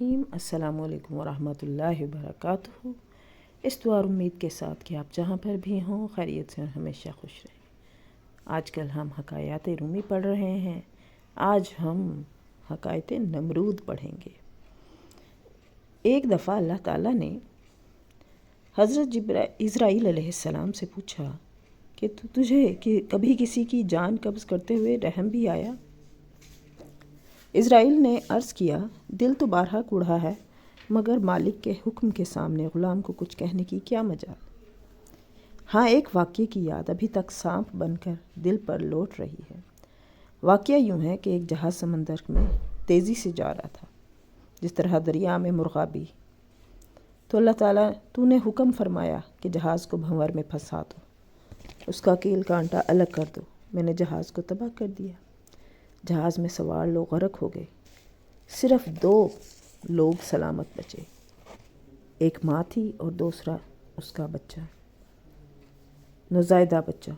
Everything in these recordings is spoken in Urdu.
السلام علیکم ورحمۃ اللہ وبرکاتہ۔ اس دعا اور امید کے ساتھ کہ آپ جہاں پر بھی ہوں خیریت سے ہمیشہ خوش رہیں۔ آج کل ہم حکایات رومی پڑھ رہے ہیں۔ آج ہم حکایت نمرود پڑھیں گے۔ ایک دفعہ اللہ تعالیٰ نے حضرت اسرائیل علیہ السلام سے پوچھا کہ تجھے کبھی کسی کی جان قبض کرتے ہوئے رحم بھی آیا؟ اسرائیل نے عرض کیا، دل تو بارہا کوڑھا ہے، مگر مالک کے حکم کے سامنے غلام کو کچھ کہنے کی کیا مجال۔ ہاں، ایک واقعے کی یاد ابھی تک سانپ بن کر دل پر لوٹ رہی ہے۔ واقعہ یوں ہے کہ ایک جہاز سمندر میں تیزی سے جا رہا تھا، جس طرح دریا میں مرغابی۔ تو اللہ تعالیٰ تو نے حکم فرمایا کہ جہاز کو بھنور میں پھنسا دو، اس کا کیل کانٹا الگ کر دو۔ میں نے جہاز کو تباہ کر دیا۔ جہاز میں سوار لوگ غرق ہو گئے، صرف 2 لوگ سلامت بچے، ایک ماں تھی اور دوسرا اس کا بچہ، نوزائیدہ بچہ،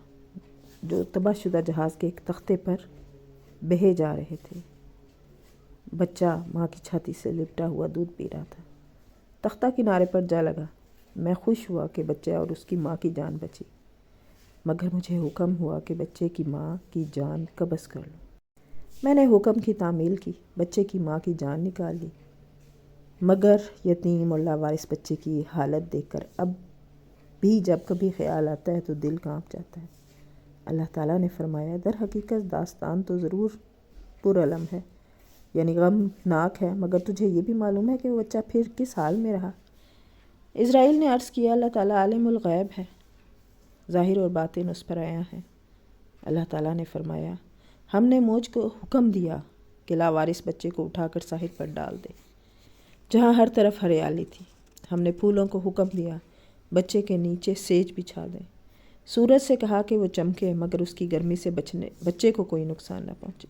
جو تباہ شدہ جہاز کے ایک تختے پر بہے جا رہے تھے۔ بچہ ماں کی چھاتی سے لپٹا ہوا دودھ پی رہا تھا۔ تختہ کنارے پر جا لگا۔ میں خوش ہوا کہ بچہ اور اس کی ماں کی جان بچی، مگر مجھے حکم ہوا کہ بچے کی ماں کی جان قبض کر لو۔ میں نے حکم کی تعمیل کی، بچے کی ماں کی جان نکال لی، مگر یتیم اور لاوارث بچے کی حالت دیکھ کر اب بھی جب کبھی خیال آتا ہے تو دل کانپ جاتا ہے۔ اللہ تعالیٰ نے فرمایا، در حقیقت داستان تو ضرور پرالم ہے، یعنی غمناک ہے، مگر تجھے یہ بھی معلوم ہے کہ وہ بچہ پھر کس حال میں رہا؟ اسرائیل نے عرض کیا، اللہ تعالیٰ عالم الغیب ہے، ظاہر اور باطن اس پر عیاں ہے۔ اللہ تعالیٰ نے فرمایا، ہم نے موج کو حکم دیا کہ لاوارث بچے کو اٹھا کر ساحل پر ڈال دے، جہاں ہر طرف ہریالی تھی۔ ہم نے پھولوں کو حکم دیا بچے کے نیچے سیج بچھا دیں۔ سورج سے کہا کہ وہ چمکے، مگر اس کی گرمی سے بچے کو کوئی نقصان نہ پہنچے۔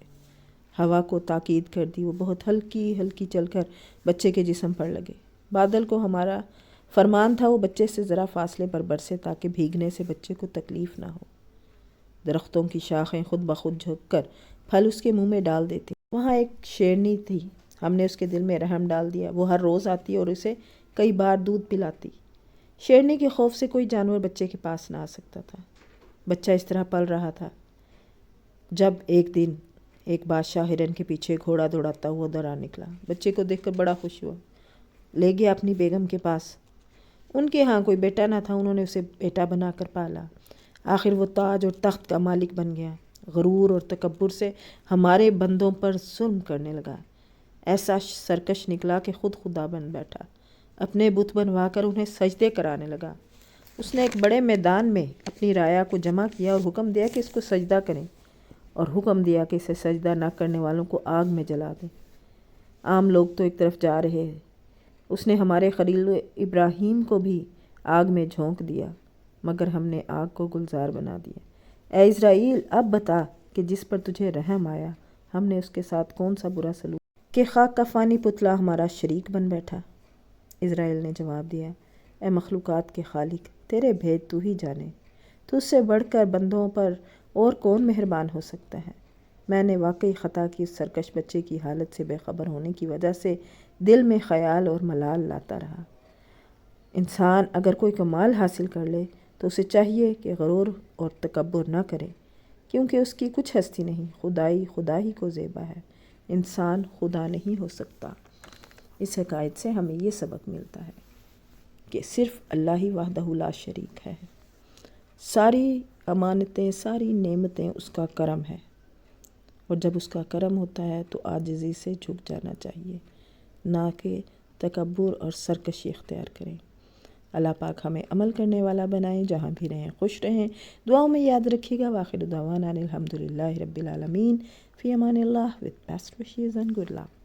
ہوا کو تاکید کر دی، وہ بہت ہلکی ہلکی چل کر بچے کے جسم پر لگے۔ بادل کو ہمارا فرمان تھا وہ بچے سے ذرا فاصلے پر برسے تاکہ بھیگنے سے بچے کو تکلیف نہ ہو۔ درختوں کی شاخیں خود بخود جھک کر پھل اس کے منہ میں ڈال دیتی۔ وہاں ایک شیرنی تھی، ہم نے اس کے دل میں رحم ڈال دیا۔ وہ ہر روز آتی اور اسے کئی بار دودھ پلاتی۔ شیرنی کے خوف سے کوئی جانور بچے کے پاس نہ آ سکتا تھا۔ بچہ اس طرح پل رہا تھا، جب ایک دن ایک بادشاہ ہرن کے پیچھے گھوڑا دوڑاتا ہوا ادھر آ نکلا۔ بچے کو دیکھ کر بڑا خوش ہوا، لے گیا اپنی بیگم کے پاس۔ ان کے ہاں کوئی بیٹا نہ تھا، انہوں نے اسے بیٹا بنا کر پالا۔ آخر وہ تاج اور تخت کا مالک بن گیا۔ غرور اور تکبر سے ہمارے بندوں پر ظلم کرنے لگا، ایسا سرکش نکلا کہ خود خدا بن بیٹھا، اپنے بت بنوا کر انہیں سجدے کرانے لگا۔ اس نے ایک بڑے میدان میں اپنی رعایا کو جمع کیا اور حکم دیا کہ اس کو سجدہ کریں، اور حکم دیا کہ اسے سجدہ نہ کرنے والوں کو آگ میں جلا دیں۔ عام لوگ تو ایک طرف جا رہے، اس نے ہمارے خلیل ابراہیم کو بھی آگ میں جھونک دیا، مگر ہم نے آگ کو گلزار بنا دیا۔ اے اسرائیل، اب بتا کہ جس پر تجھے رحم آیا، ہم نے اس کے ساتھ کون سا برا سلوک کہ خاک کا فانی پتلا ہمارا شریک بن بیٹھا؟ اسرائیل نے جواب دیا، اے مخلوقات کے خالق، تیرے بھید تو ہی جانے، تو اس سے بڑھ کر بندوں پر اور کون مہربان ہو سکتا ہے؟ میں نے واقعی خطا کی، اس سرکش بچے کی حالت سے بے خبر ہونے کی وجہ سے دل میں خیال اور ملال لاتا رہا۔ انسان اگر کوئی کمال حاصل کر لے تو اسے چاہیے کہ غرور اور تکبر نہ کرے، کیونکہ اس کی کچھ ہستی نہیں، خدائی خدا ہی کو زیبا ہے، انسان خدا نہیں ہو سکتا۔ اس حکایت سے ہمیں یہ سبق ملتا ہے کہ صرف اللہ ہی وحدہ لا شریک ہے۔ ساری امانتیں، ساری نعمتیں اس کا کرم ہے، اور جب اس کا کرم ہوتا ہے تو عاجزی سے جھک جانا چاہیے، نہ کہ تکبر اور سرکشی اختیار کریں۔ اللہ پاک ہمیں عمل کرنے والا بنائیں، جہاں بھی رہیں خوش رہیں۔ دعاؤں میں یاد رکھیے گا۔ وآخر دعوانا الحمدللہ رب العالمین۔ فی Aman Ullah, with best wishes and good luck۔